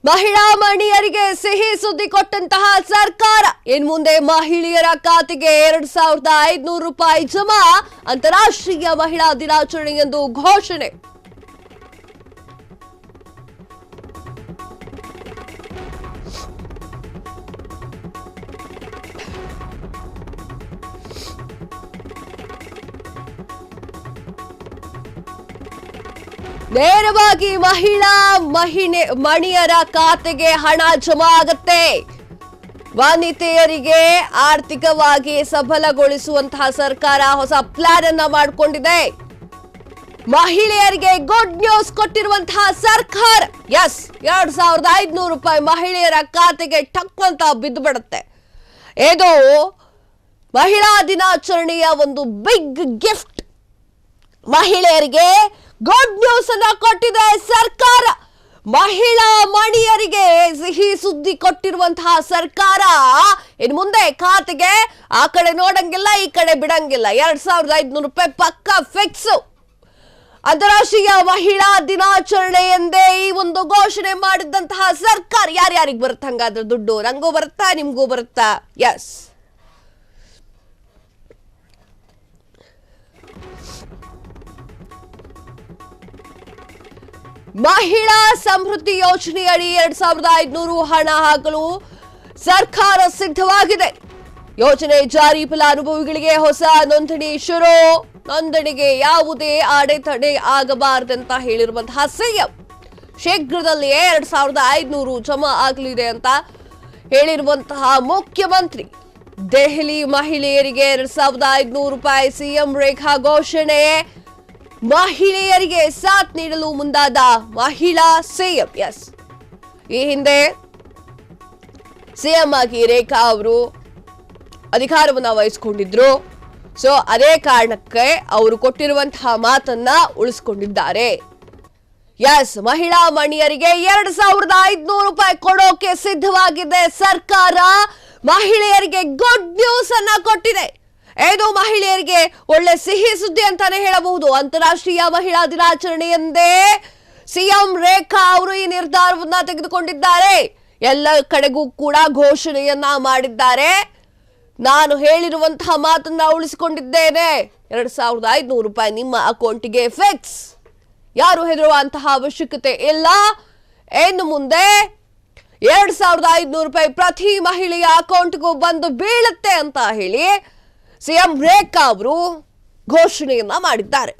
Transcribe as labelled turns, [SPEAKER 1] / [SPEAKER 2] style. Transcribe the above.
[SPEAKER 1] ಮಹಿಳಾ ಮಣಿಯರಿಗೆ ಸಿಹಿ ಸುದ್ದಿ ಕೊಟ್ಟಂತಹ ಸರ್ಕಾರ ಇನ್ಮುಂದೆ ಮಹಿಳೆಯರ ಖಾತೆಗೆ 2500 ರೂಪಾಯಿ ಜಮಾ. ಅಂತಾರಾಷ್ಟ್ರೀಯ ಮಹಿಳಾ ದಿನಾಚರಣೆಯಂದು ಘೋಷಣೆ. ನೇರವಾಗಿ ಮಹಿಳೆಯರ ಖಾತೆಗೆ ಹಣ ಜಮಾ ಆಗುತ್ತೆ. ವನಿತೆಯರಿಗೆ ಆರ್ಥಿಕವಾಗಿ ಸಬಲಗೊಳಿಸುವಂತಹ ಸರ್ಕಾರ ಹೊಸ ಪ್ಲಾನ್ ಅನ್ನ ಮಾಡಿಕೊಂಡಿದೆ. ಮಹಿಳೆಯರಿಗೆ ಗುಡ್ ನ್ಯೂಸ್ ಕೊಟ್ಟಿರುವಂತಹ ಸರ್ಕಾರ. ಎಸ್, 2500 ರೂಪಾಯಿ ಮಹಿಳೆಯರ ಖಾತೆಗೆ ಟಕ್ ಅಂತ ಬಿದ್ದು ಬಿಡುತ್ತೆ. ಇದು ಮಹಿಳಾ ದಿನಾಚರಣೆಯ ಒಂದು ಬಿಗ್ ಗಿಫ್ಟ್. ಮಹಿಳೆಯರಿಗೆ ಗುಡ್ ನ್ಯೂಸ್ ಅನ್ನ ಕೊಟ್ಟಿದೆ ಸರ್ಕಾರ. ಮಹಿಳಾ ಮಣಿಯರಿಗೆ ಸಿಹಿ ಸುದ್ದಿ ಕೊಟ್ಟಿರುವಂತಹ ಸರ್ಕಾರ ಇನ್ನು ಮುಂದೆ ಖಾತೆಗೆ ಆ ಕಡೆ ನೋಡಂಗಿಲ್ಲ, ಈ ಕಡೆ ಬಿಡಂಗಿಲ್ಲ. 2500 ರೂಪಾಯಿ ಪಕ್ಕ ಫಿಕ್ಸ್. ಅಂತಾರಾಷ್ಟ್ರೀಯ ಮಹಿಳಾ ದಿನಾಚರಣೆ ಎಂದೇ ಈ ಒಂದು ಘೋಷಣೆ ಮಾಡಿದಂತಹ ಸರ್ಕಾರ. ಯಾರ್ಯಾರಿಗೆ ಬರುತ್ತೆ ಹಂಗಾದ್ರೆ ದುಡ್ಡು? ನಂಗೂ ಬರುತ್ತಾ, ನಿಮ್ಗೂ ಬರುತ್ತಾ? ಎಸ್, ಮಹಿಳಾ ಸಮೃದ್ಧಿ ಯೋಜನೆಯಡಿ 2500 ಹಣ ಹಾಕಲು ಸರ್ಕಾರ ಸಿದ್ಧವಾಗಿದೆ. ಯೋಜನೆ ಜಾರಿ ಫಲಾನುಭವಿಗಳಿಗೆ ಹೊಸ ನೋಂದಣಿ ಶುರು. ನೋಂದಣಿಗೆ ಯಾವುದೇ ಅಡೆತಡೆ ಆಗಬಾರದಂತ ಹೇಳಿರುವಂತಹ ಸಿಎಂ. ಶೀಘ್ರದಲ್ಲಿಯೇ 2500 ಜಮಾ ಆಗಲಿದೆ ಅಂತ ಹೇಳಿರುವಂತಹ ಮುಖ್ಯಮಂತ್ರಿ. ದೆಹಲಿ ಮಹಿಳೆಯರಿಗೆ 2500 ರೂಪಾಯಿ ಸಿಎಂ ರೇಖಾ ಘೋಷಣೆ. ಮಹಿಳೆಯರಿಗೆ ಸಾಥ್ ನೀಡಲು ಮುಂದಾದ ಮಹಿಳಾ ಸಿಎಂ. ಎಸ್, ಈ ಹಿಂದೆ ಸಿಎಂ ಆಗಿ ರೇಖಾ ಅವರು ಅಧಿಕಾರವನ್ನ ವಹಿಸಿಕೊಂಡಿದ್ರು. ಸೊ ಅದೇ ಕಾರಣಕ್ಕೆ ಅವರು ಕೊಟ್ಟಿರುವಂತಹ ಮಾತನ್ನ ಉಳಿಸಿಕೊಂಡಿದ್ದಾರೆ. ಎಸ್, ಮಹಿಳಾ ಮಣಿಯರಿಗೆ 2500 ರೂಪಾಯಿ ಕೊಡೋಕೆ ಸಿದ್ಧವಾಗಿದೆ ಸರ್ಕಾರ. ಮಹಿಳೆಯರಿಗೆ ಗುಡ್ ನ್ಯೂಸ್ ಅನ್ನ ಕೊಟ್ಟಿದೆ. ಇದು ಮಹಿಳೆಯರಿಗೆ ಒಳ್ಳೆ ಸಿಹಿ ಸುದ್ದಿ ಅಂತಾನೆ ಹೇಳಬಹುದು. ಅಂತಾರಾಷ್ಟ್ರೀಯ ಮಹಿಳಾ ದಿನಾಚರಣೆ ಎಂದೇ ಸಿಎಂ ರೇಖಾ ಅವರು ಈ ನಿರ್ಧಾರವನ್ನ ತೆಗೆದುಕೊಂಡಿದ್ದಾರೆ. ಎಲ್ಲ ಕಡೆಗೂ ಕೂಡ ಘೋಷಣೆಯನ್ನ ಮಾಡಿದ್ದಾರೆ. ನಾನು ಹೇಳಿರುವಂತಹ ಮಾತನ್ನ ಉಳಿಸಿಕೊಂಡಿದ್ದೇನೆ. 2500 ರೂಪಾಯಿ ನಿಮ್ಮ ಅಕೌಂಟಿಗೆ ಫಿಕ್ಸ್. ಯಾರು ಹೆದರುವಂತಹ ಅವಶ್ಯಕತೆ ಇಲ್ಲ. ಇನ್ನು ಮುಂದೆ 2500 ರೂಪಾಯಿ ಪ್ರತಿ ಮಹಿಳೆಯ ಅಕೌಂಟ್ಗೂ ಬಂದು ಬೀಳುತ್ತೆ ಅಂತ ಹೇಳಿ ಸಿಎಂ ರೇಖಾ ಅವರು ಘೋಷಣೆಯನ್ನ ಮಾಡಿದ್ದಾರೆ.